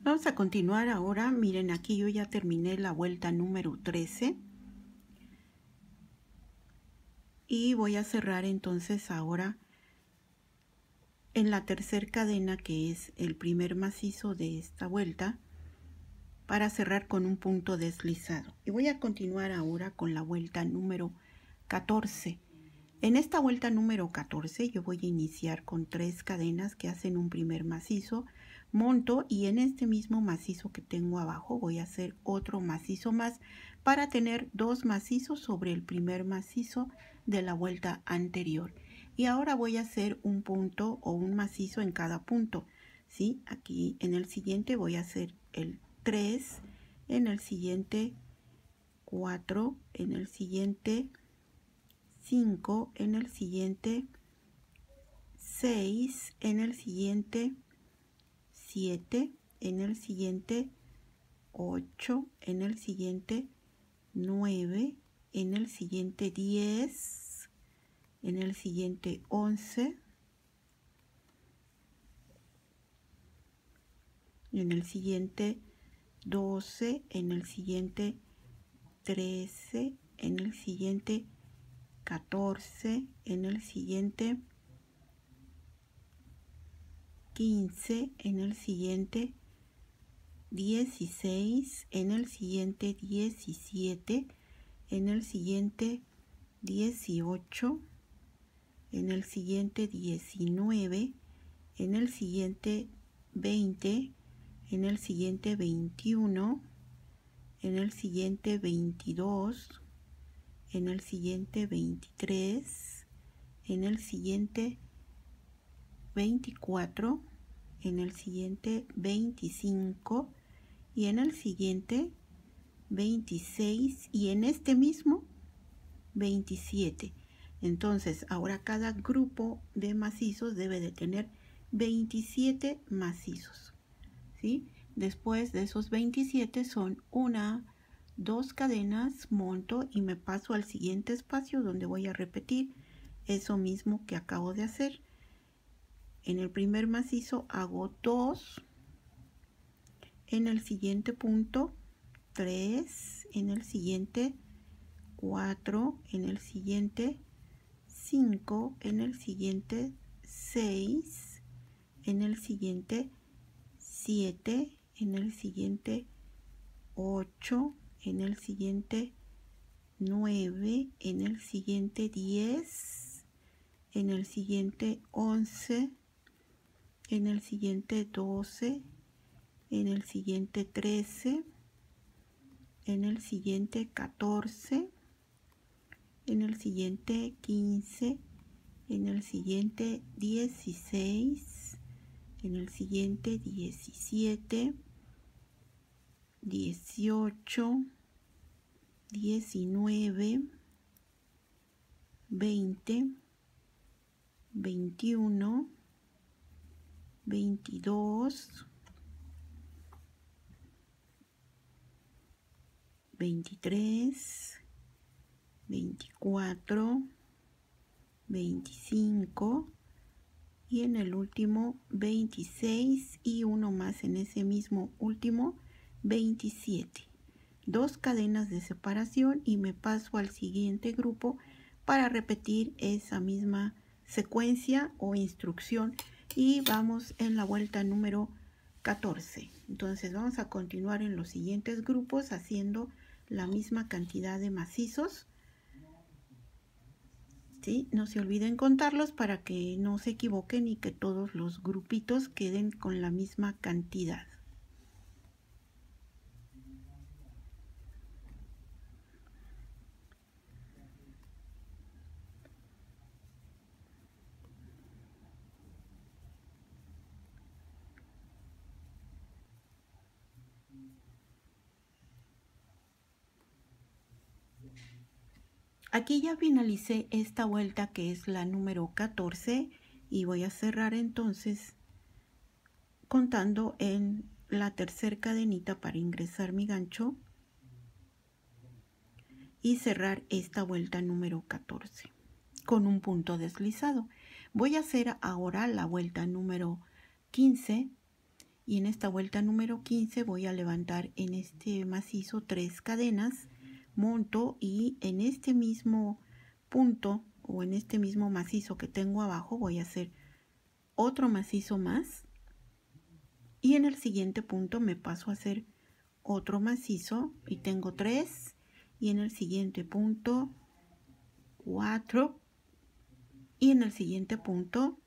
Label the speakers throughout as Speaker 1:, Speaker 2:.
Speaker 1: Vamos a continuar ahora. Miren, aquí yo ya terminé la vuelta número 13 y voy a cerrar entonces ahora en la tercera cadena, que es el primer macizo de esta vuelta, para cerrar con un punto deslizado. Y voy a continuar ahora con la vuelta número 14. En esta vuelta número 14 yo voy a iniciar con 3 cadenas que hacen un primer macizo, monto, y en este mismo macizo que tengo abajo voy a hacer otro macizo más para tener 2 macizos sobre el primer macizo de la vuelta anterior. Y ahora voy a hacer un punto o un macizo en cada punto, ¿sí? Aquí en el siguiente voy a hacer el 3, en el siguiente 4, en el siguiente 5, en el siguiente 6, en el siguiente 7, en el siguiente 8, en el siguiente 9, en el siguiente 10, en el siguiente 11, en el siguiente 12, en el siguiente 13, en el siguiente 14, en el siguiente 15, en el siguiente 16, en el siguiente 17, en el siguiente 18, en el siguiente 19, en el siguiente 20, en el siguiente 21, en el siguiente 22, en el siguiente 23, en el siguiente 24, en el siguiente 25 y en el siguiente 26 y en este mismo 27. Entonces ahora cada grupo de macizos debe de tener 27 macizos, ¿sí? Después de esos 27 son 1, 2 cadenas, monto y me paso al siguiente espacio donde voy a repetir eso mismo que acabo de hacer. En el primer macizo hago 2, en el siguiente punto 3, en el siguiente 4, en el siguiente 5, en el siguiente 6, en el siguiente 7, en el siguiente 8, en el siguiente 9, en el siguiente 10, en el siguiente 11, en el siguiente 12, en el siguiente 13, en el siguiente 14, en el siguiente 15, en el siguiente 16, en el siguiente 17, 18, 19, 20, 21, 22, 23, 24, 25 y en el último 26 y uno más en ese mismo último 27. 2 cadenas de separación y me paso al siguiente grupo para repetir esa misma secuencia o instrucción y vamos en la vuelta número 14. Entonces vamos a continuar en los siguientes grupos haciendo la misma cantidad de macizos, ¿sí? No se olviden contarlos para que no se equivoquen y que todos los grupitos queden con la misma cantidad. Aquí ya finalicé esta vuelta que es la número 14 y voy a cerrar entonces contando en la tercera cadenita para ingresar mi gancho y cerrar esta vuelta número 14 con un punto deslizado. Voy a hacer ahora la vuelta número 15 y en esta vuelta número 15 voy a levantar en este macizo 3 cadenas, monto y en este mismo punto o en este mismo macizo que tengo abajo voy a hacer otro macizo más y en el siguiente punto me paso a hacer otro macizo y tengo 3 y en el siguiente punto 4 y en el siguiente punto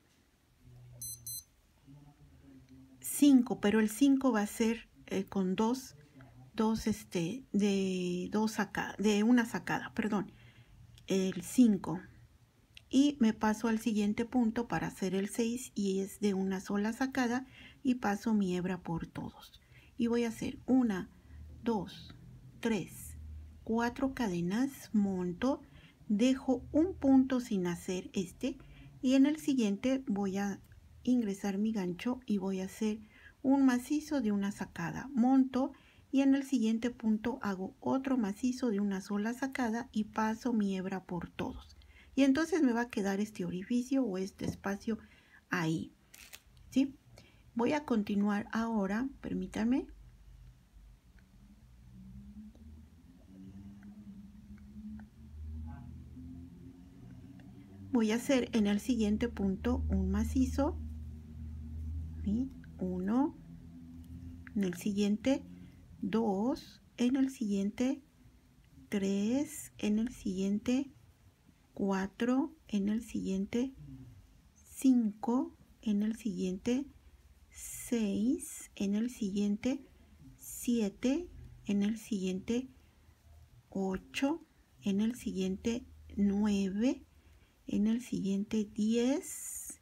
Speaker 1: 5, pero el 5 va a ser con de una sacada, perdón, el 5. Y me paso al siguiente punto para hacer el 6 y es de una sola sacada y paso mi hebra por todos. Y voy a hacer 1, 2, 3, 4 cadenas, monto, dejo un punto sin hacer y en el siguiente voy a ingresar mi gancho y voy a hacer un macizo de una sacada, monto y en el siguiente punto hago otro macizo de una sola sacada y paso mi hebra por todos. Y entonces me va a quedar este orificio o este espacio ahí, ¿sí? Voy a continuar ahora, permítanme. Voy a hacer en el siguiente punto un macizo, ¿sí? 1, en el siguiente 2, en el siguiente 3, en el siguiente 4, en el siguiente 5, en el siguiente 6, en el siguiente 7, en el siguiente 8, en el siguiente 9, en el siguiente 10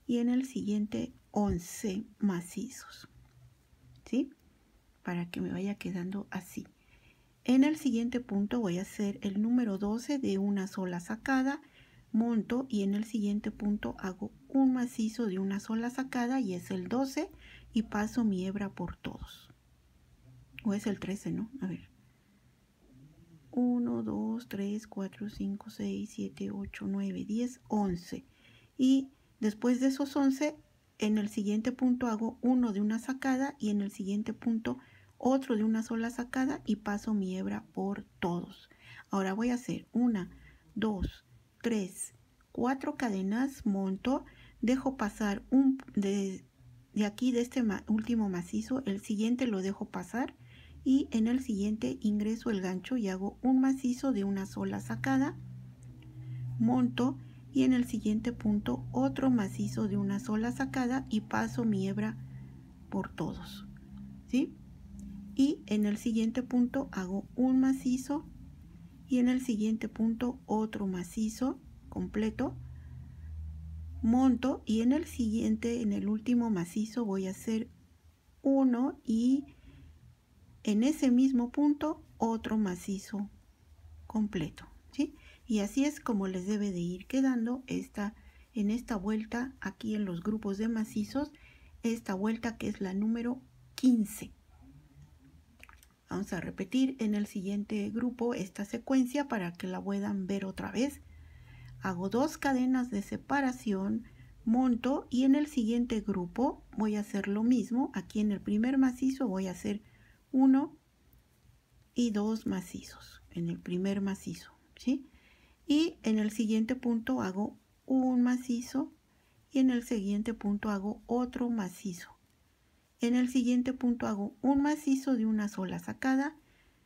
Speaker 1: y en el siguiente 11 macizos, ¿sí? Para que me vaya quedando así. En el siguiente punto voy a hacer el número 12 de una sola sacada, monto y en el siguiente punto hago un macizo de una sola sacada y es el 12 y paso mi hebra por todos. O es el 13, ¿no? A ver. 1, 2, 3, 4, 5, 6, 7, 8, 9, 10, 11. Y después de esos 11, en el siguiente punto hago uno de una sacada y en el siguiente punto otro de una sola sacada y paso mi hebra por todos. Ahora voy a hacer 1, 2, 3, 4 cadenas, monto, dejo pasar de aquí de este último macizo, el siguiente lo dejo pasar y en el siguiente ingreso el gancho y hago un macizo de una sola sacada, monto y en el siguiente punto otro macizo de una sola sacada y paso mi hebra por todos, ¿sí? Y en el siguiente punto hago un macizo y en el siguiente punto otro macizo completo, monto y en el siguiente, en el último macizo voy a hacer uno y en ese mismo punto otro macizo completo, ¿sí? Y así es como les debe de ir quedando en esta vuelta aquí en los grupos de macizos, esta vuelta que es la número 15. Vamos a repetir en el siguiente grupo esta secuencia para que la puedan ver otra vez. Hago 2 cadenas de separación, monto y en el siguiente grupo voy a hacer lo mismo. Aquí en el primer macizo voy a hacer 1 y 2 macizos en el primer macizo, ¿sí? Y en el siguiente punto hago un macizo y en el siguiente punto hago otro macizo. En el siguiente punto hago un macizo de una sola sacada,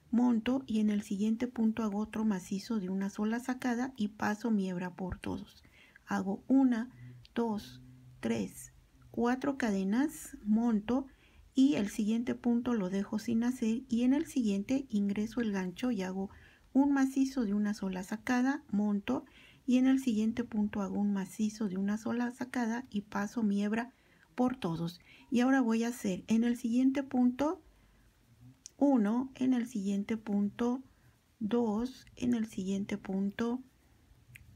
Speaker 1: monto y en el siguiente punto hago otro macizo de una sola sacada y paso mi hebra por todos. Hago 1, 2, 3, 4 cadenas, monto y el siguiente punto lo dejo sin hacer y en el siguiente ingreso el gancho y hago un macizo de una sola sacada, monto y en el siguiente punto hago un macizo de una sola sacada y paso mi hebra por todos. Y ahora voy a hacer en el siguiente punto 1, en el siguiente punto 2, en el siguiente punto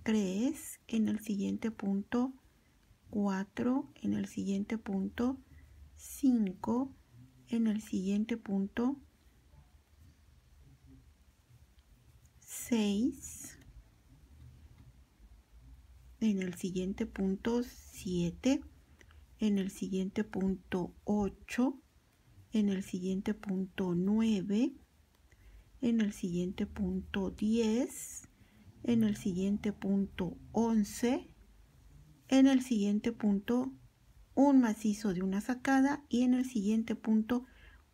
Speaker 1: 3, en el siguiente punto 4, en el siguiente punto 5, en el siguiente punto 6, en el siguiente punto 7, en el siguiente punto 8, en el siguiente punto 9, en el siguiente punto 10, en el siguiente punto 11, en el siguiente punto un macizo de una sacada y en el siguiente punto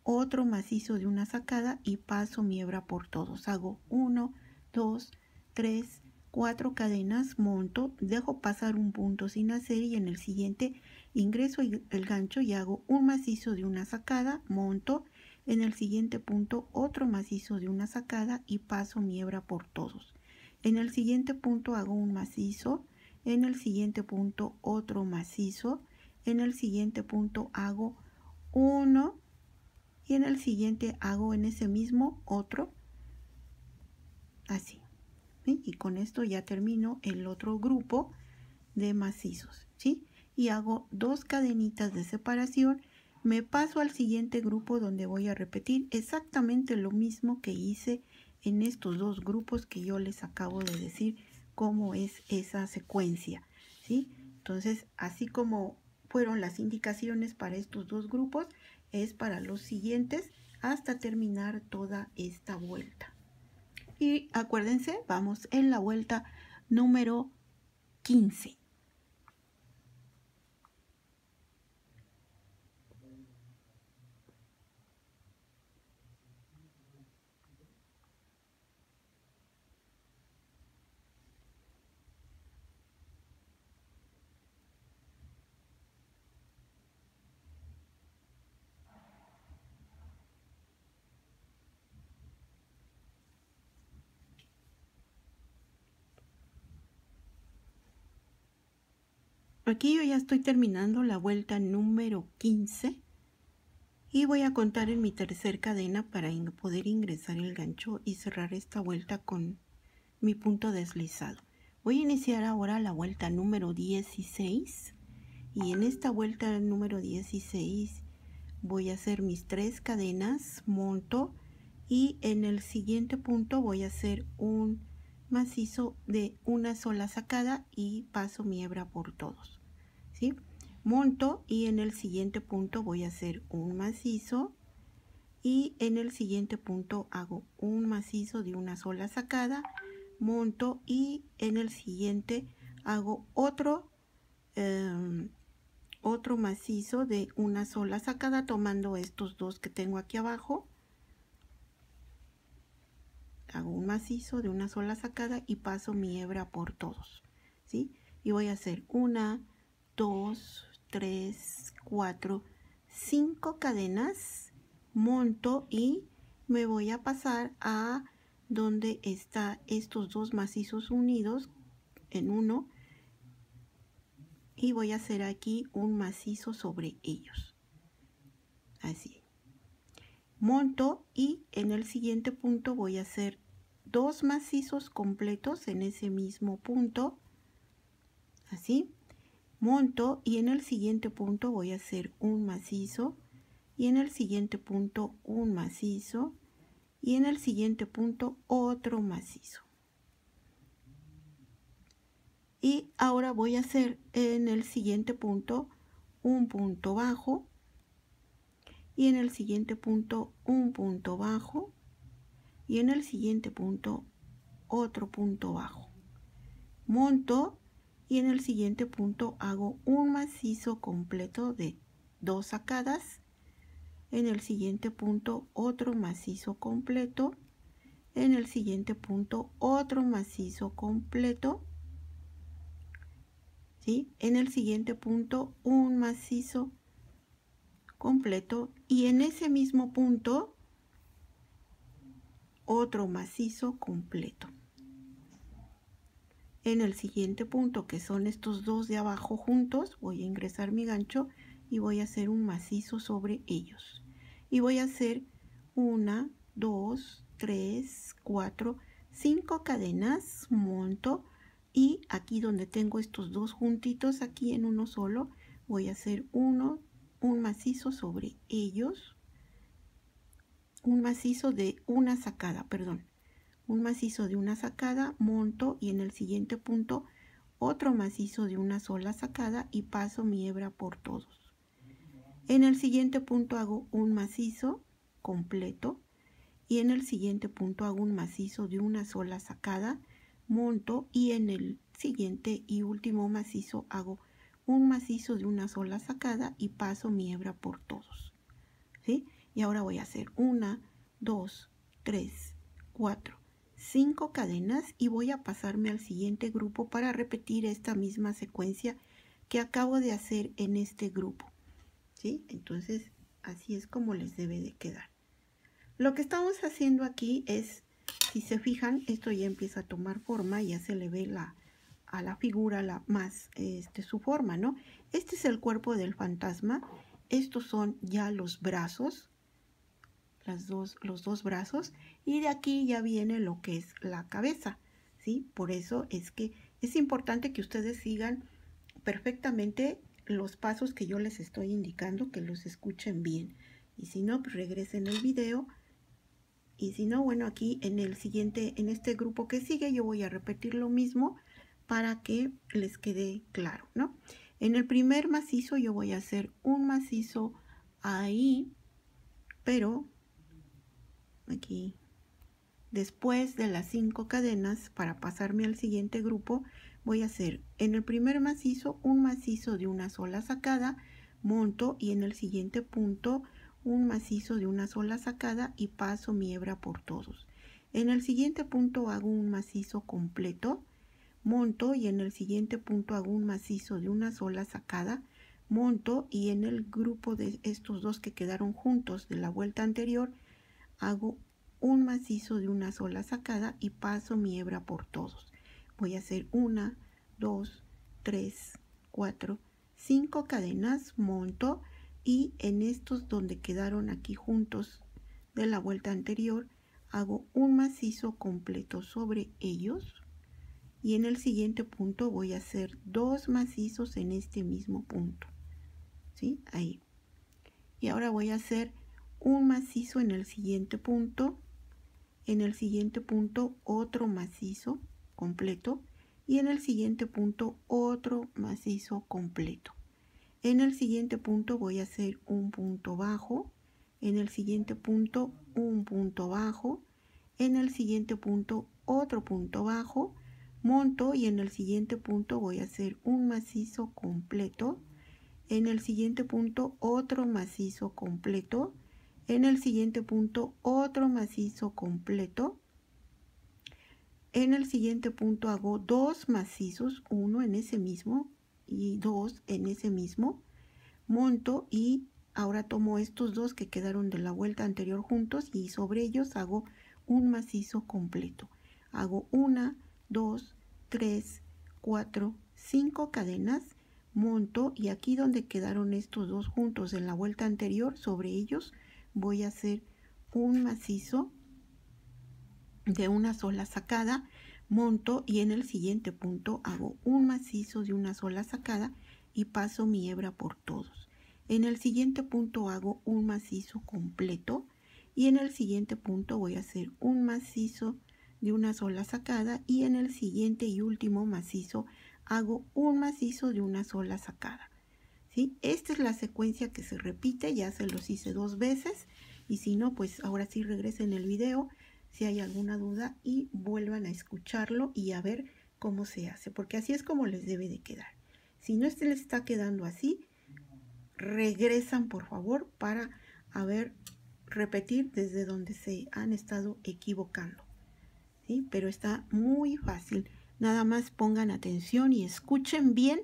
Speaker 1: otro macizo de una sacada y paso mi hebra por todos. Hago 1, 2, 3, 4 cadenas, monto, dejo pasar un punto sin hacer y en el siguiente ingreso el gancho y hago un macizo de una sacada, monto, en el siguiente punto otro macizo de una sacada y paso mi hebra por todos. En el siguiente punto hago un macizo, en el siguiente punto otro macizo, en el siguiente punto hago uno y en el siguiente hago en ese mismo otro, así. ¿Sí? Y con esto ya termino el otro grupo de macizos, ¿sí? Y hago 2 cadenitas de separación, me paso al siguiente grupo donde voy a repetir exactamente lo mismo que hice en estos 2 grupos que yo les acabo de decir cómo es esa secuencia, ¿sí? Entonces, así como fueron las indicaciones para estos 2 grupos, es para los siguientes hasta terminar toda esta vuelta. Y acuérdense, vamos en la vuelta número 15. Aquí yo ya estoy terminando la vuelta número 15 y voy a contar en mi tercer cadena para poder ingresar el gancho y cerrar esta vuelta con mi punto deslizado. Voy a iniciar ahora la vuelta número 16 y en esta vuelta número 16 voy a hacer mis 3 cadenas, monto y en el siguiente punto voy a hacer un macizo de una sola sacada y paso mi hebra por todos, ¿sí? Monto y en el siguiente punto voy a hacer un macizo y en el siguiente punto hago un macizo de una sola sacada, monto y en el siguiente hago otro macizo de una sola sacada tomando estos 2 que tengo aquí abajo. Hago un macizo de una sola sacada y paso mi hebra por todos, ¿sí? Y voy a hacer 1, 2, 3, 4, 5 cadenas, monto y me voy a pasar a donde está estos 2 macizos unidos en uno y voy a hacer aquí un macizo sobre ellos, así. Monto y en el siguiente punto voy a hacer 2 macizos completos en ese mismo punto, así. Monto y en el siguiente punto voy a hacer un macizo y en el siguiente punto un macizo y en el siguiente punto otro macizo. Y ahora voy a hacer en el siguiente punto un punto bajo y en el siguiente punto un punto bajo y en el siguiente punto otro punto bajo. Monto y en el siguiente punto hago un macizo completo de 2 sacadas. En el siguiente punto otro macizo completo. En el siguiente punto otro macizo completo, ¿sí? En el siguiente punto un macizo completo y en ese mismo punto otro macizo completo. En el siguiente punto, que son estos 2 de abajo juntos, voy a ingresar mi gancho y voy a hacer un macizo sobre ellos. Y voy a hacer 1, 2, 3, 4, 5 cadenas, monto y aquí donde tengo estos 2 juntitos, aquí en uno solo, voy a hacer un macizo sobre ellos, un macizo de una sacada, perdón. Un macizo de una sacada, monto y en el siguiente punto otro macizo de una sola sacada y paso mi hebra por todos. En el siguiente punto hago un macizo completo y en el siguiente punto hago un macizo de una sola sacada, monto y en el siguiente y último macizo hago un macizo de una sola sacada y paso mi hebra por todos, ¿sí? Y ahora voy a hacer 1, 2, 3, 4, 5 cadenas y voy a pasarme al siguiente grupo para repetir esta misma secuencia que acabo de hacer en este grupo, ¿sí? Entonces así es como les debe de quedar. Lo que estamos haciendo aquí es, si se fijan, esto ya empieza a tomar forma, ya se le ve a la figura más su forma, ¿no? Este es el cuerpo del fantasma, estos son ya los brazos, los dos brazos, y de aquí ya viene lo que es la cabeza, ¿sí? Por eso es que es importante que ustedes sigan perfectamente los pasos que yo les estoy indicando, que los escuchen bien, y si no, pues regresen el video. Y si no, bueno, aquí en el siguiente, en este grupo que sigue, yo voy a repetir lo mismo para que les quede claro, ¿no? En el primer macizo yo voy a hacer un macizo ahí, pero aquí, después de las 5 cadenas, para pasarme al siguiente grupo, voy a hacer en el primer macizo un macizo de una sola sacada, monto y en el siguiente punto un macizo de una sola sacada y paso mi hebra por todos. En el siguiente punto hago un macizo completo, monto y en el siguiente punto hago un macizo de una sola sacada, monto y en el grupo de estos dos que quedaron juntos de la vuelta anterior hago un macizo de una sola sacada y paso mi hebra por todos. Voy a hacer 1, 2, 3, 4, 5 cadenas, monto y en estos donde quedaron aquí juntos de la vuelta anterior hago un macizo completo sobre ellos y en el siguiente punto voy a hacer 2 macizos en este mismo punto, ¿sí? Ahí. Y ahora voy a hacer un macizo en el siguiente punto, en el siguiente punto otro macizo completo y en el siguiente punto otro macizo completo. En el siguiente punto voy a hacer un punto bajo, en el siguiente punto un punto bajo, en el siguiente punto otro punto bajo, monto y en el siguiente punto voy a hacer un macizo completo, en el siguiente punto otro macizo completo, en el siguiente punto otro macizo completo, en el siguiente punto hago 2 macizos, uno en ese mismo y 2 en ese mismo, monto y ahora tomo estos dos que quedaron de la vuelta anterior juntos y sobre ellos hago un macizo completo. Hago 1, 2, 3, 4, 5 cadenas, monto y aquí donde quedaron estos dos juntos en la vuelta anterior, sobre ellos voy a hacer un macizo de una sola sacada, monto y en el siguiente punto hago un macizo de una sola sacada y paso mi hebra por todos. En el siguiente punto hago un macizo completo y en el siguiente punto voy a hacer un macizo de una sola sacada y en el siguiente y último macizo hago un macizo de una sola sacada, ¿sí? Esta es la secuencia que se repite, ya se los hice 2 veces y si no, pues ahora sí regresen el video si hay alguna duda y vuelvan a escucharlo y a ver cómo se hace, porque así es como les debe de quedar. Si no les está quedando así, regresan por favor para repetir desde donde se han estado equivocando, ¿sí? Pero está muy fácil, nada más pongan atención y escuchen bien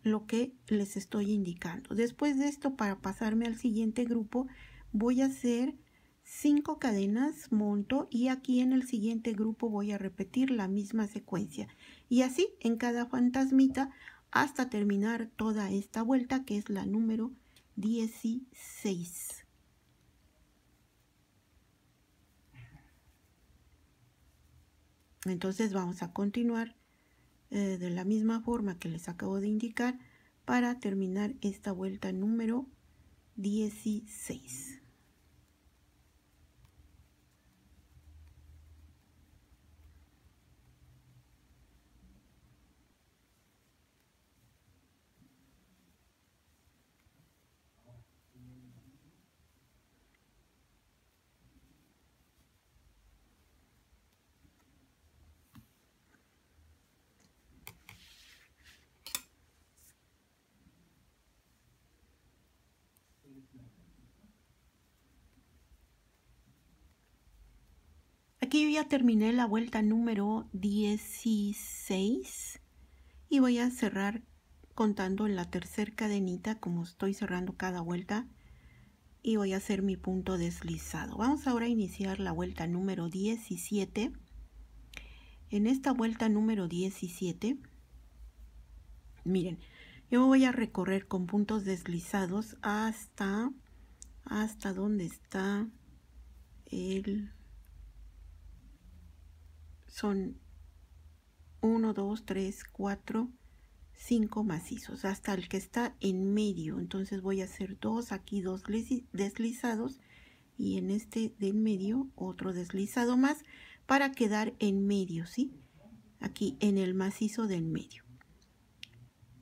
Speaker 1: lo que les estoy indicando. Después de esto, para pasarme al siguiente grupo, voy a hacer 5 cadenas, monto y aquí en el siguiente grupo voy a repetir la misma secuencia y así en cada fantasmita hasta terminar toda esta vuelta, que es la número 16. Entonces vamos a continuar de la misma forma que les acabo de indicar para terminar esta vuelta número 16. Aquí yo ya terminé la vuelta número 16 y voy a cerrar contando en la tercera cadenita como estoy cerrando cada vuelta y voy a hacer mi punto deslizado. Vamos ahora a iniciar la vuelta número 17. En esta vuelta número 17, miren, yo me voy a recorrer con puntos deslizados hasta donde está son 1, 2, 3, 4, 5 macizos, hasta el que está en medio. Entonces voy a hacer dos aquí, dos deslizados, y en este de en medio otro deslizado más para quedar en medio, ¿sí? Aquí en el macizo del medio.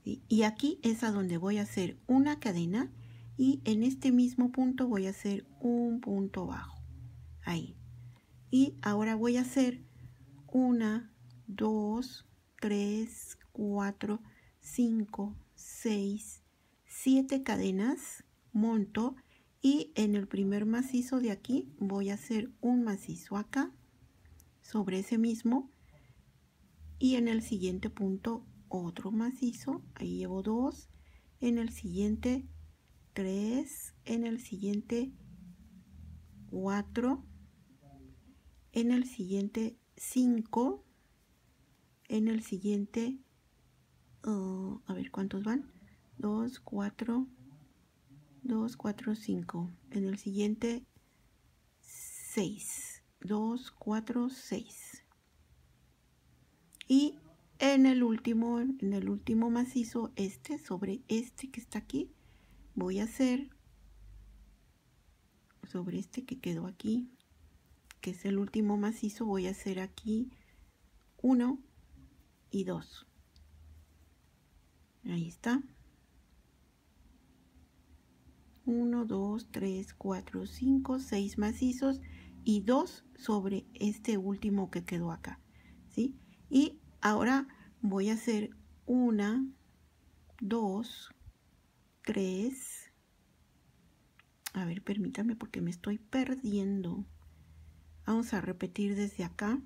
Speaker 1: ¿Sí? Y aquí es a donde voy a hacer una cadena y en este mismo punto voy a hacer un punto bajo. Ahí. Y ahora voy a hacer 1, 2, 3, 4, 5, 6, 7 cadenas, monto y en el primer macizo de aquí voy a hacer un macizo acá sobre ese mismo y en el siguiente punto otro macizo, ahí llevo 2, en el siguiente 3, en el siguiente 4, en el siguiente 5, en el siguiente, a ver cuántos van, 2, 4, 2, 4, 5, en el siguiente 6, 2, 4, 6. Y en el último macizo, sobre este que está aquí, voy a hacer, sobre este que quedó aquí, que es el último macizo, voy a hacer aquí 1 y 2. Ahí está. 1, 2, 3, 4, 5, 6 macizos y 2 sobre este último que quedó acá, ¿sí? Y ahora voy a hacer 1, 2, 3. A ver, permítame porque me estoy perdiendo. Vamos a repetir desde acá.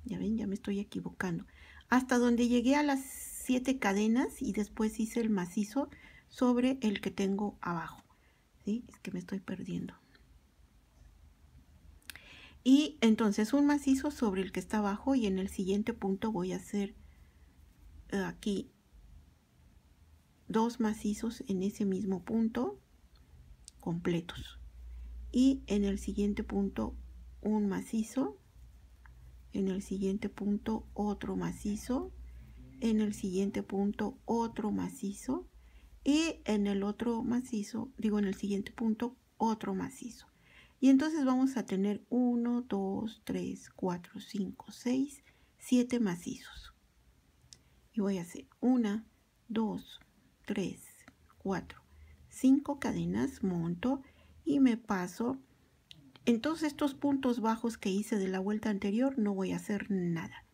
Speaker 1: Ya ven, ya me estoy equivocando. Hasta donde llegué a las 7 cadenas y después hice el macizo sobre el que tengo abajo. ¿Sí? Es que me estoy perdiendo. Y entonces un macizo sobre el que está abajo y en el siguiente punto voy a hacer aquí 2 macizos en ese mismo punto completos. Y en el siguiente punto un macizo, en el siguiente punto otro macizo, en el siguiente punto otro macizo y en el otro macizo, en el siguiente punto otro macizo. Y entonces vamos a tener 1, 2, 3, 4, 5, 6, 7 macizos. Y voy a hacer 1, 2, 3, 4, 5 cadenas, monto y me paso. En todos estos puntos bajos que hice de la vuelta anterior no voy a hacer nada.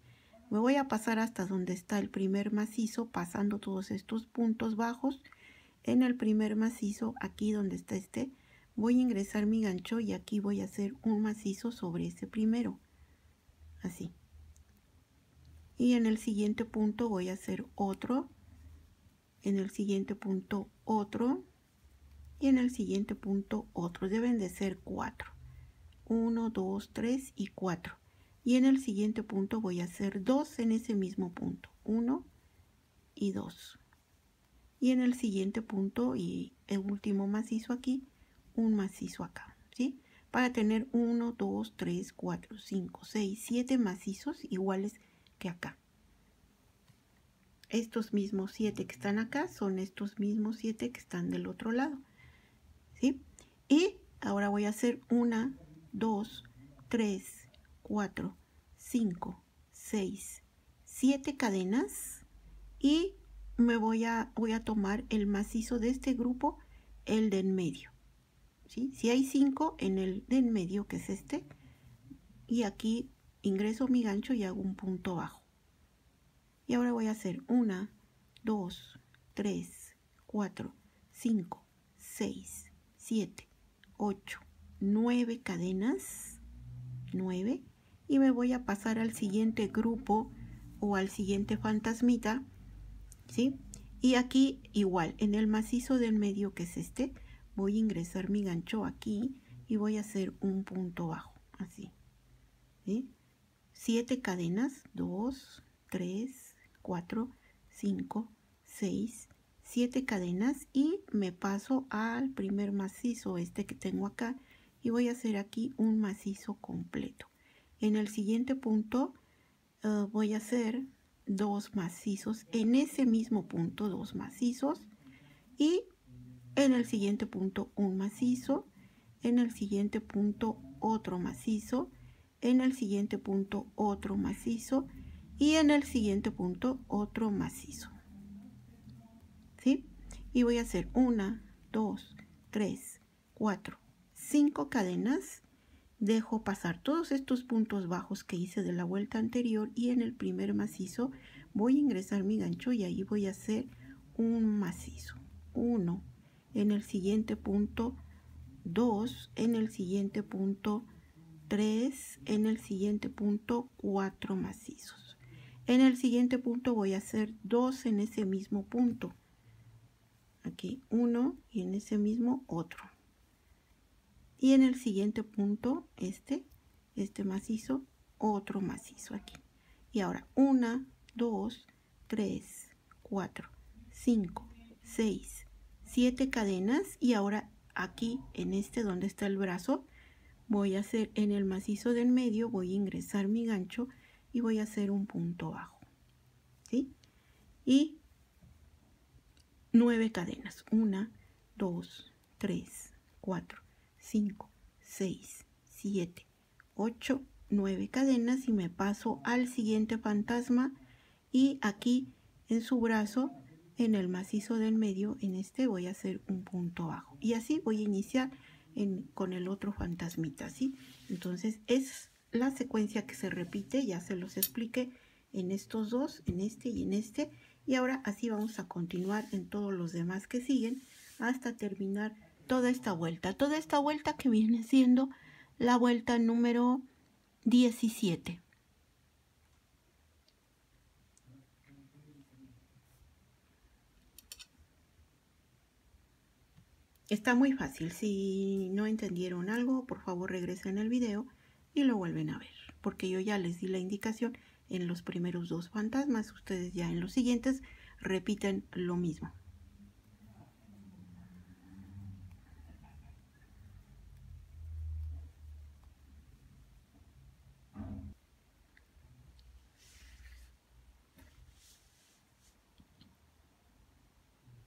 Speaker 1: Me voy a pasar hasta donde está el primer macizo, pasando todos estos puntos bajos. En el primer macizo, aquí donde está voy a ingresar mi gancho y aquí voy a hacer un macizo sobre ese primero. Así. Y en el siguiente punto voy a hacer otro. En el siguiente punto otro. Y en el siguiente punto otro. Deben de ser 4. 1, 2, 3 y 4. Y en el siguiente punto voy a hacer 2 en ese mismo punto. 1 y 2. Y en el siguiente punto y el último macizo aquí, un macizo acá, ¿sí? Para tener 1, 2, 3, 4, 5, 6, 7 macizos iguales que acá. Estos mismos 7 que están acá son estos mismos 7 que están del otro lado, ¿sí? Y ahora voy a hacer 1, 2, 3, 4, 5, 6, 7 cadenas y me voy a tomar el macizo de este grupo, el de en medio, ¿sí? Si hay 5 en el de en medio, que es este, y aquí ingreso mi gancho y hago un punto bajo. Y ahora voy a hacer 1, 2, 3, 4, 5, 6, 7, 8, 9 cadenas, 9, y me voy a pasar al siguiente grupo o al siguiente fantasmita, ¿sí? Y aquí igual, en el macizo del medio, que es este, voy a ingresar mi gancho aquí y voy a hacer un punto bajo, así, ¿sí? 7 cadenas, 2, 3, 4, 5, 6, 7 cadenas, y me paso al primer macizo, este que tengo acá, y voy a hacer aquí un macizo completo. En el siguiente punto voy a hacer 2 macizos, en ese mismo punto 2 macizos, y en el siguiente punto un macizo, en el siguiente punto otro macizo, en el siguiente punto otro macizo, y en el siguiente punto otro macizo, ¿sí? Y voy a hacer 1, 2, 3, 4, 5 cadenas. Dejo pasar todos estos puntos bajos que hice de la vuelta anterior, y en el primer macizo voy a ingresar mi gancho y ahí voy a hacer un macizo, 1, en el siguiente punto 2, en el siguiente punto 3, en el siguiente punto 4 macizos. En el siguiente punto voy a hacer 2 en ese mismo punto, aquí 1, y en ese mismo otro. Y en el siguiente punto, este macizo, otro macizo aquí. Y ahora 1, 2, 3, 4, 5, 6, 7 cadenas. Y ahora aquí, en este donde está el brazo, voy a hacer en el macizo del medio, voy a ingresar mi gancho y voy a hacer un punto bajo, ¿sí? Y 9 cadenas. 1, 2, 3, 4, 5, 6, 7, 8, 9 cadenas, y me paso al siguiente fantasma, y aquí en su brazo, en el macizo del medio, en este voy a hacer un punto bajo, y así voy a iniciar con el otro fantasmita, ¿sí? Entonces es la secuencia que se repite, ya se los expliqué en estos dos, en este y en este, y ahora así vamos a continuar en todos los demás que siguen hasta terminar toda esta vuelta que viene siendo la vuelta número 17. Está muy fácil. Si no entendieron algo, por favor regresen al video y lo vuelven a ver, porque yo ya les di la indicación en los primeros 2 fantasmas. Ustedes ya en los siguientes repiten lo mismo.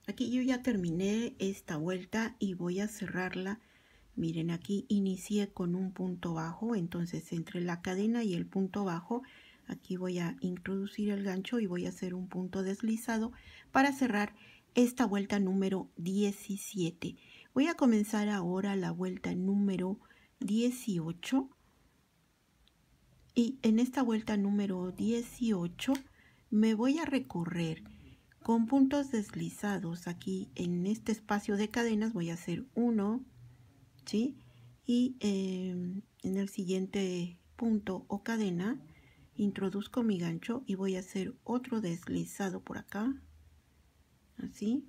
Speaker 1: Aquí yo ya terminé esta vuelta y voy a cerrarla. Miren, aquí inicié con un punto bajo, entonces entre la cadena y el punto bajo, aquí voy a introducir el gancho y voy a hacer un punto deslizado para cerrar esta vuelta número 17. Voy a comenzar ahora la vuelta número 18, y en esta vuelta número 18 me voy a recorrer con puntos deslizados. Aquí en este espacio de cadenas voy a hacer 1, ¿sí? Y en el siguiente punto o cadena introduzco mi gancho y voy a hacer otro deslizado por acá, así,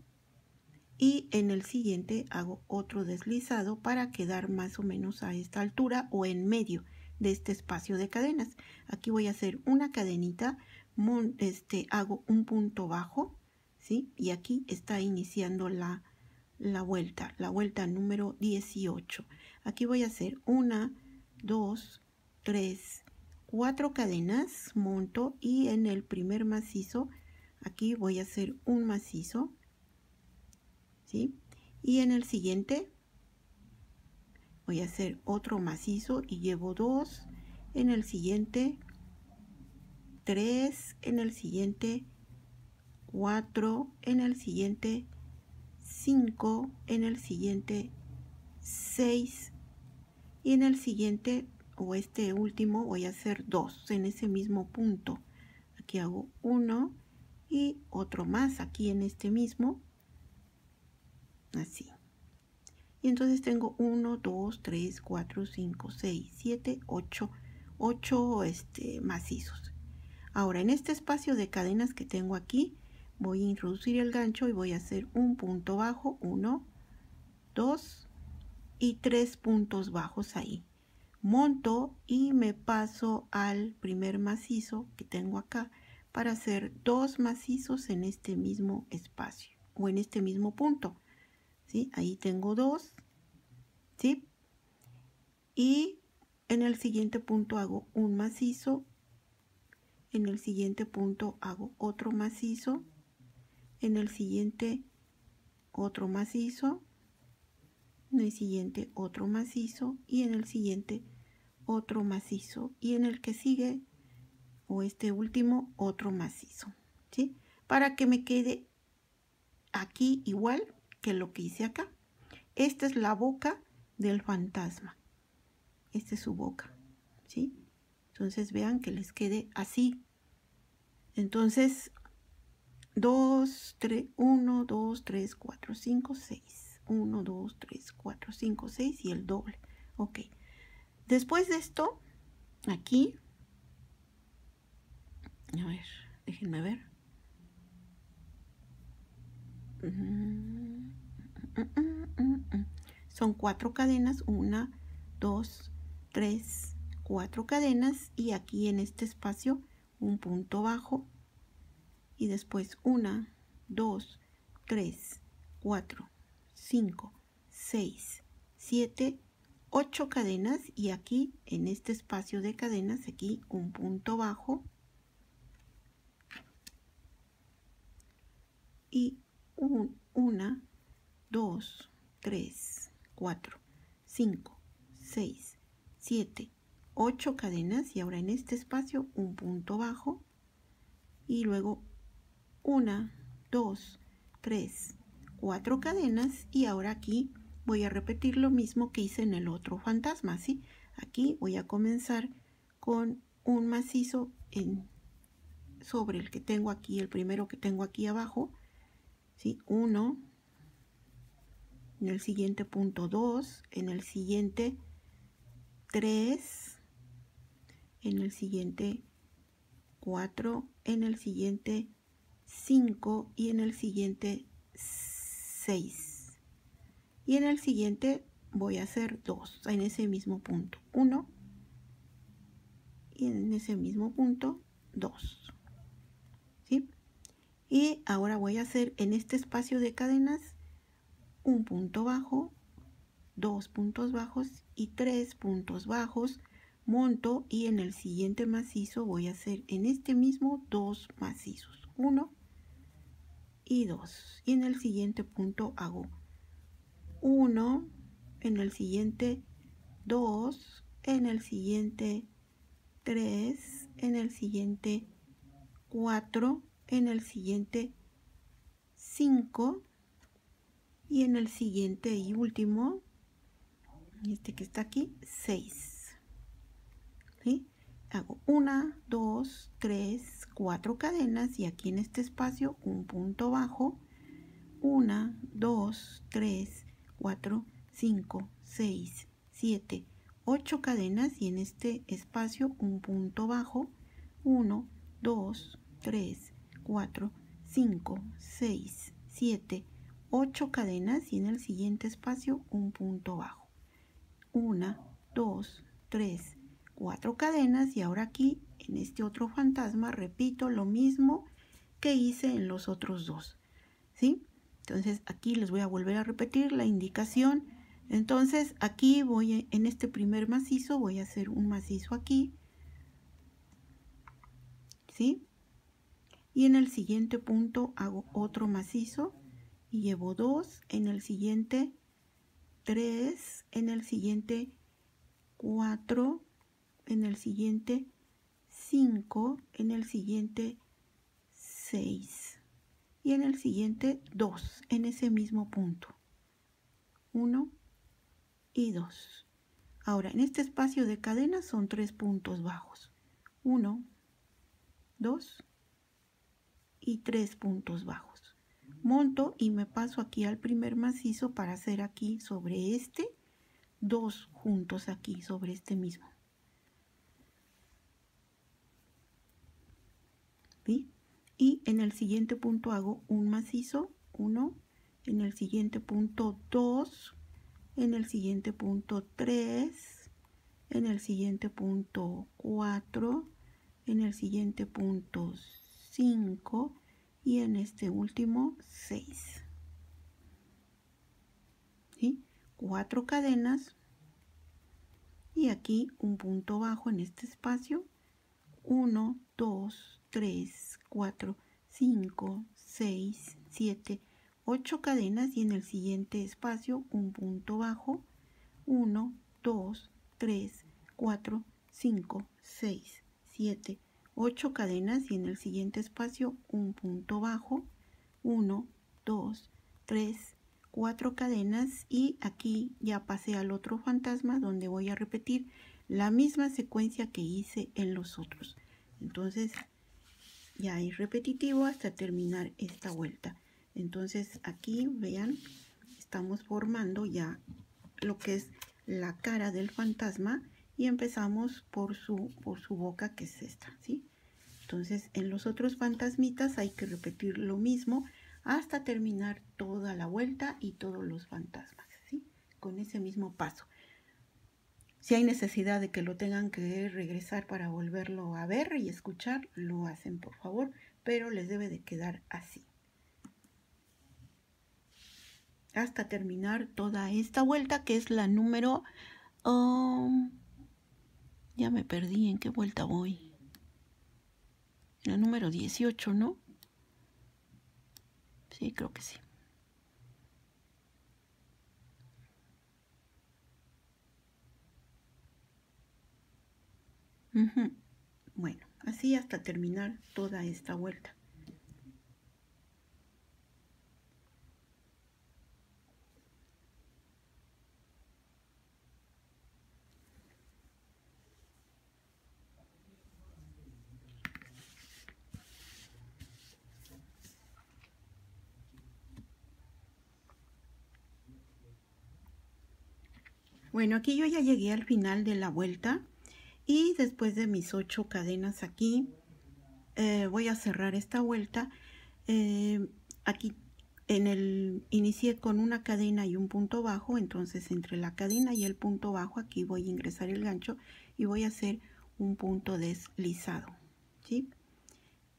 Speaker 1: y en el siguiente hago otro deslizado para quedar más o menos a esta altura o en medio de este espacio de cadenas. Aquí voy a hacer una cadenita, hago un punto bajo, ¿sí? Y aquí está iniciando la vuelta número 18. Aquí voy a hacer 1, 2, 3, 4 cadenas, monto, y en el primer macizo aquí voy a hacer un macizo, ¿sí? Y en el siguiente voy a hacer otro macizo y llevo 2, en el siguiente 3, en el siguiente 4, en el siguiente 5, en el siguiente 6, y en el siguiente o este último voy a hacer 2 en ese mismo punto. Aquí hago 1 y otro más aquí en este mismo, así. Y entonces tengo 1, 2, 3, 4, 5, 6, 7, 8 macizos. Ahora en este espacio de cadenas que tengo aquí voy a introducir el gancho y voy a hacer un punto bajo, 1, 2 y 3 puntos bajos ahí. Monto y me paso al primer macizo que tengo acá para hacer 2 macizos en este mismo espacio o en este mismo punto, ¿sí? Ahí tengo 2, ¿sí? Y en el siguiente punto hago un macizo, en el siguiente punto hago otro macizo, en el siguiente otro macizo, en el siguiente otro macizo y en el siguiente otro macizo y en el que sigue o este último otro macizo, ¿sí? Para que me quede aquí igual que lo que hice acá. Esta es la boca del fantasma. Esta es su boca, ¿sí? Entonces vean que les quede así. Entonces 2, 3, 1, 2, 3, 4, 5, 6. 1, 2, 3, 4, 5, 6 y el doble. Ok. Después de esto, aquí, a ver, déjenme ver. Son 4 cadenas, 1, 2, 3, 4 cadenas y aquí en este espacio un punto bajo y después 1, 2, 3, 4, 5, 6, 7, 8 cadenas y aquí en este espacio de cadenas aquí un punto bajo y 1, 2, 3, 4, 5, 6, 7, 8 cadenas y ahora en este espacio un punto bajo y luego 1, 2, 3, 4 cadenas y ahora aquí voy a repetir lo mismo que hice en el otro fantasma, ¿sí? Aquí voy a comenzar con un macizo sobre el que tengo aquí, el primero que tengo aquí abajo, ¿sí? 1, en el siguiente punto 2, en el siguiente 3, en el siguiente 4, en el siguiente 5 y en el siguiente 6. Y en el siguiente voy a hacer 2 en ese mismo punto. 1 y en ese mismo punto 2. ¿Sí? Y ahora voy a hacer en este espacio de cadenas un punto bajo, 2 puntos bajos y 3 puntos bajos. Monto y en el siguiente macizo voy a hacer en este mismo 2 macizos. 1 y 2. Y en el siguiente punto hago 1, en el siguiente 2, en el siguiente 3, en el siguiente 4, en el siguiente 5 y en el siguiente y último, este que está aquí, 6. ¿Sí? Hago 1, 2, 3, 4 cadenas y aquí en este espacio un punto bajo. 1, 2, 3, 4, 5, 6, 7, 8 cadenas y en este espacio un punto bajo. 1, 2, 3, 4, 5, 6, 7, 8 cadenas y en el siguiente espacio un punto bajo. 1, 2, 3, 4 cadenas y ahora aquí en este otro fantasma repito lo mismo que hice en los otros dos, ¿sí? Entonces aquí les voy a volver a repetir la indicación. Entonces aquí en este primer macizo voy a hacer un macizo aquí, ¿sí? Y en el siguiente punto hago otro macizo y llevo 2, en el siguiente 3, en el siguiente 4, en el siguiente 5, en el siguiente 6 y en el siguiente 2 en ese mismo punto. 1 y 2. Ahora en este espacio de cadena son 3 puntos bajos. 1, 2 y 3 puntos bajos. monto y me paso aquí al primer macizo para hacer aquí sobre este 2 juntos aquí sobre este mismo. ¿Sí? Y en el siguiente punto hago un macizo, 1, en el siguiente punto 2, en el siguiente punto 3, en el siguiente punto 4, en el siguiente punto 5 y en este último 6. ¿Sí? 4 cadenas y aquí un punto bajo en este espacio. 1, 2, 3, 4, 5, 6, 7, 8 cadenas y en el siguiente espacio un punto bajo. 1, 2, 3, 4, 5, 6, 7, 8 cadenas y en el siguiente espacio un punto bajo. 1, 2, 3, 4 cadenas y aquí ya pasé al otro fantasma donde voy a repetir la misma secuencia que hice en los otros. Entonces ya es repetitivo hasta terminar esta vuelta. Entonces aquí vean, estamos formando ya lo que es la cara del fantasma y empezamos por su boca, que es esta, ¿sí? Entonces en los otros fantasmitas hay que repetir lo mismo hasta terminar toda la vuelta y todos los fantasmas, ¿sí? Con ese mismo paso. Si hay necesidad de que lo tengan que regresar para volverlo a ver y escuchar, lo hacen por favor, pero les debe de quedar así. Hasta terminar toda esta vuelta, que es la número... ya me perdí en qué vuelta voy. La número 18, ¿no? Sí, creo que sí. Bueno, así hasta terminar toda esta vuelta. Bueno, aquí yo ya llegué al final de la vuelta y después de mis 8 cadenas aquí voy a cerrar esta vuelta. Aquí inicié con una cadena y un punto bajo, entonces entre la cadena y el punto bajo aquí voy a ingresar el gancho y voy a hacer un punto deslizado, ¿sí?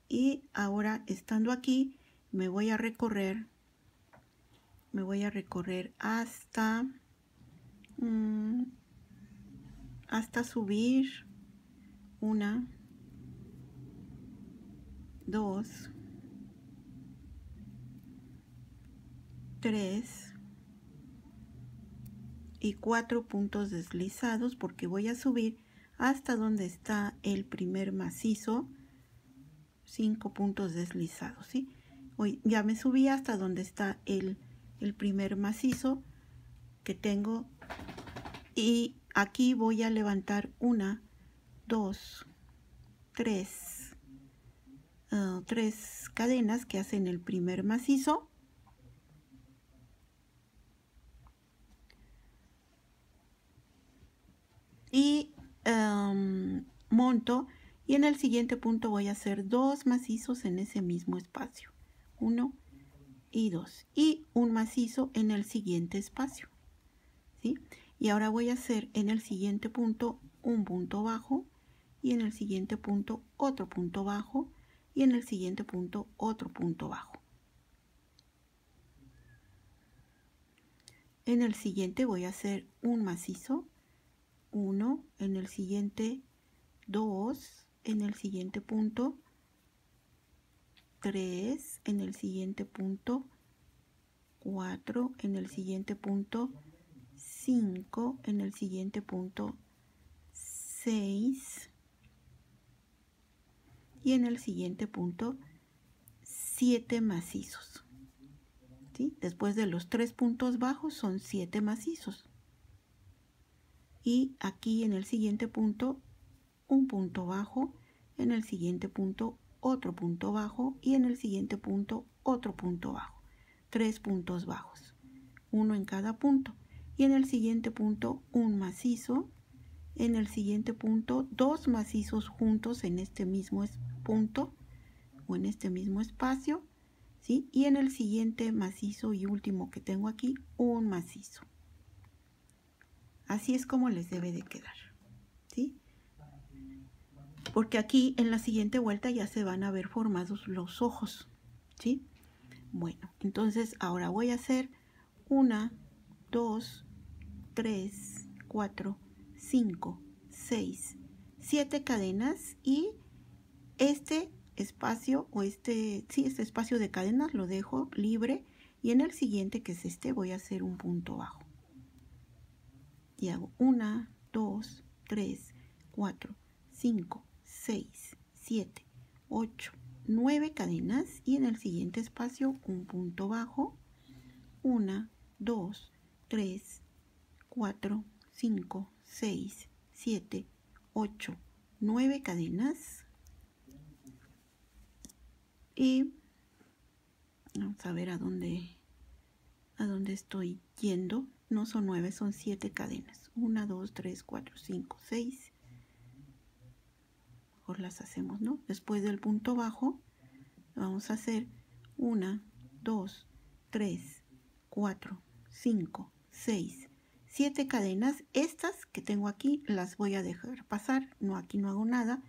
Speaker 1: Y ahora estando aquí me voy a recorrer hasta subir 1, 2, 3 y 4 puntos deslizados, porque voy a subir hasta donde está el primer macizo, 5 puntos deslizados, ¿sí? Hoy ya me subí hasta donde está el primer macizo que tengo y aquí voy a levantar 1, 2, 3 cadenas que hacen el primer macizo. Y monto y en el siguiente punto voy a hacer 2 macizos en ese mismo espacio, 1 y 2 y un macizo en el siguiente espacio, ¿sí? Y ahora voy a hacer en el siguiente punto un punto bajo y en el siguiente punto otro punto bajo y en el siguiente punto otro punto bajo. En el siguiente voy a hacer un macizo, 1, en el siguiente 2, en el siguiente punto 3, en el siguiente punto 4, en el siguiente punto 5, en el siguiente punto 6 y en el siguiente punto 7 macizos, ¿sí? Después de los 3 puntos bajos son 7 macizos. Y aquí en el siguiente punto un punto bajo, en el siguiente punto otro punto bajo y en el siguiente punto otro punto bajo. 3 puntos bajos, uno en cada punto, y en el siguiente punto un macizo, en el siguiente punto 2 macizos juntos en este mismo punto o en este mismo espacio, ¿sí? Y en el siguiente macizo y último que tengo aquí, un macizo. Así es como les debe de quedar, ¿sí? Porque aquí en la siguiente vuelta ya se van a ver formados los ojos, ¿sí? Bueno, entonces ahora voy a hacer 1, 2, 3, 4, 5, 6, 7 cadenas y este espacio o este espacio de cadenas lo dejo libre y en el siguiente, que es este, voy a hacer un punto bajo. Y hago 1, 2, 3, 4, 5, 6, 7, 8, 9 cadenas y en el siguiente espacio un punto bajo. 1, 2, 3, 4, 5, 6, 7, 8, 9 cadenas. Y vamos a ver a dónde estoy yendo. No son 9, son 7 cadenas. 1, 2, 3, 4, 5, 6. Mejor las hacemos, ¿no? Después del punto bajo, vamos a hacer 1, 2, 3, 4, 5, 6, 7 cadenas. Estas que tengo aquí las voy a dejar pasar. No, aquí no hago nada.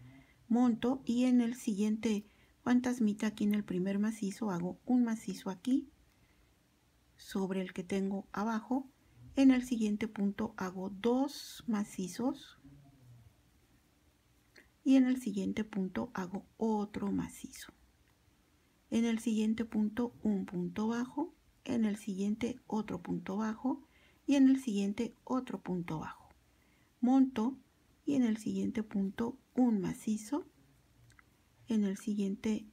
Speaker 1: Monto y en el siguiente fantasmita, aquí en el primer macizo, hago un macizo aquí sobre el que tengo abajo. En el siguiente punto hago 2 macizos y en el siguiente punto hago otro macizo. En el siguiente punto un punto bajo, en el siguiente otro punto bajo y en el siguiente otro punto bajo. Monto y en el siguiente punto un macizo, en el siguiente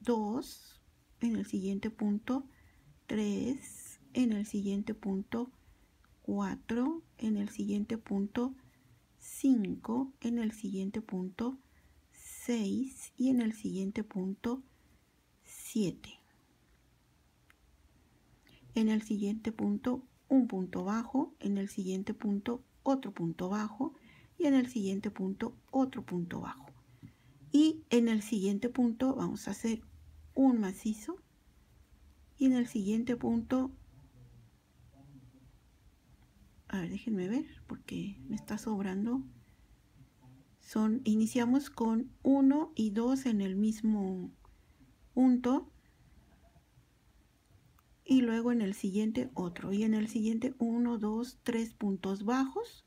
Speaker 1: 2, en el siguiente punto 3, en el siguiente punto 4, en el siguiente punto 5, en el siguiente punto 6 y en el siguiente punto 7. En el siguiente punto un punto bajo, en el siguiente punto otro punto bajo y en el siguiente punto otro punto bajo. Y en el siguiente punto vamos a hacer un macizo y en el siguiente punto, a ver, déjenme ver porque me está sobrando. Iniciamos con 1 y 2 en el mismo punto y luego en el siguiente otro y en el siguiente 1, 2, 3 puntos bajos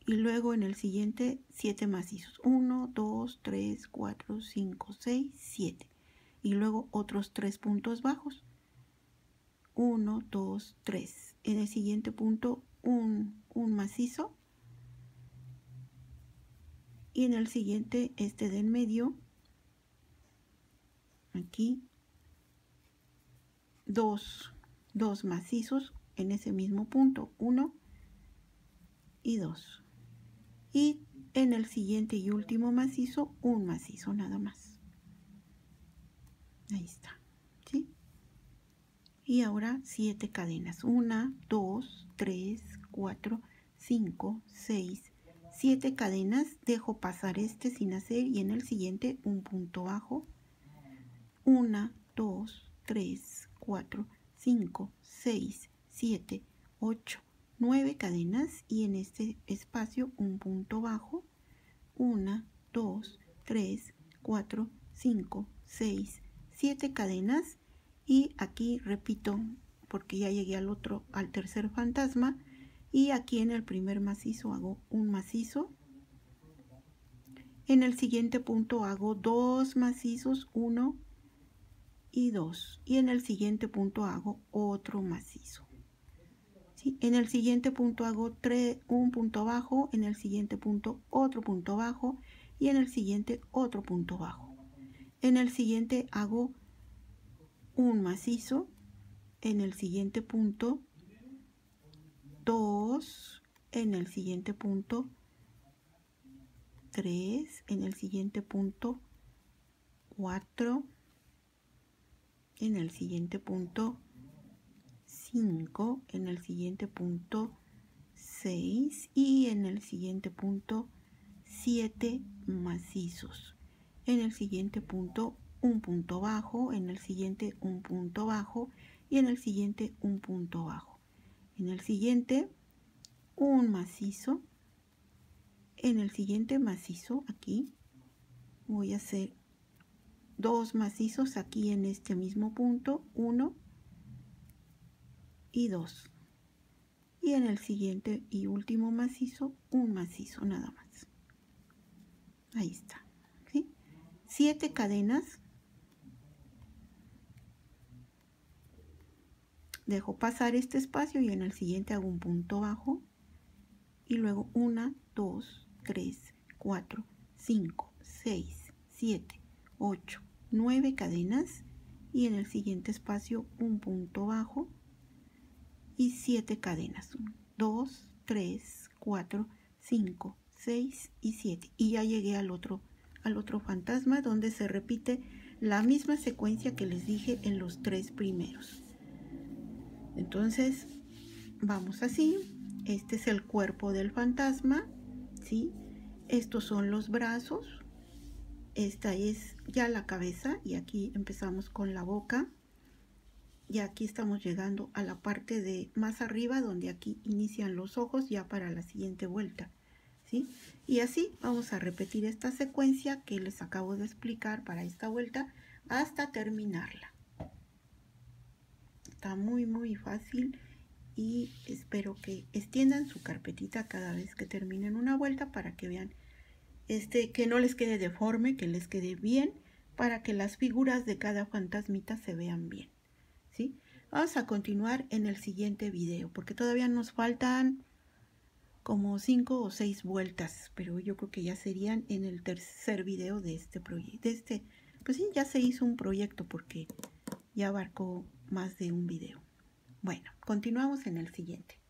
Speaker 1: y luego en el siguiente 7 macizos, 1, 2, 3, 4, 5, 6, 7 y luego otros 3 puntos bajos, 1, 2, 3. En el siguiente punto un macizo y en el siguiente, este de en medio, aquí 2 macizos en ese mismo punto, 1 y 2. Y en el siguiente y último macizo, un macizo nada más. Ahí está, ¿sí? Y ahora 7 cadenas. 1, 2, 3, 4, 5, 6, 7 cadenas. Dejo pasar este sin hacer y en el siguiente un punto bajo. 1, 2, 3, 4, 5, 6, 7, 8, 9 cadenas y en este espacio un punto bajo. 1, 2, 3, 4, 5, 6, 7 cadenas y aquí repito porque ya llegué al tercer fantasma y aquí en el primer macizo hago un macizo. En el siguiente punto hago 2 macizos, 1 y 2 y en el siguiente punto hago otro macizo. ¿Sí? En el siguiente punto hago un punto bajo, en el siguiente punto otro punto bajo y en el siguiente otro punto bajo. En el siguiente hago un macizo, en el siguiente punto 2, en el siguiente punto 3, en el siguiente punto 4 en el siguiente punto 5, en el siguiente punto 6 y en el siguiente punto 7 macizos. En el siguiente punto un punto bajo, en el siguiente un punto bajo y en el siguiente un punto bajo. En el siguiente un macizo, en el siguiente macizo aquí voy a hacer 2 macizos aquí en este mismo punto, 1 y 2. Y en el siguiente y último macizo, un macizo nada más. Ahí está, ¿sí? 7 cadenas. Dejo pasar este espacio y en el siguiente hago un punto bajo. Y luego 1, 2, 3, 4, 5, 6, 7, 8, 9 cadenas. Y en el siguiente espacio un punto bajo. Y 7 cadenas. 1, 2, 3, 4, 5, 6 y 7. Y ya llegué al otro fantasma, donde se repite la misma secuencia que les dije en los 3 primeros. Entonces vamos así. Este es el cuerpo del fantasma, ¿sí? Estos son los brazos. Esta es ya la cabeza y aquí empezamos con la boca. Y aquí estamos llegando a la parte de más arriba, donde aquí inician los ojos ya para la siguiente vuelta, ¿sí? Y así vamos a repetir esta secuencia que les acabo de explicar para esta vuelta hasta terminarla. Está muy fácil y espero que extiendan su carpetita cada vez que terminen una vuelta para que vean que no les quede deforme, que les quede bien, para que las figuras de cada fantasmita se vean bien, ¿sí? Vamos a continuar en el siguiente video porque todavía nos faltan como 5 o 6 vueltas, pero yo creo que ya serían en el tercer video de este proyecto. Pues sí, ya se hizo un proyecto porque ya abarcó más de un video. Bueno, continuamos en el siguiente.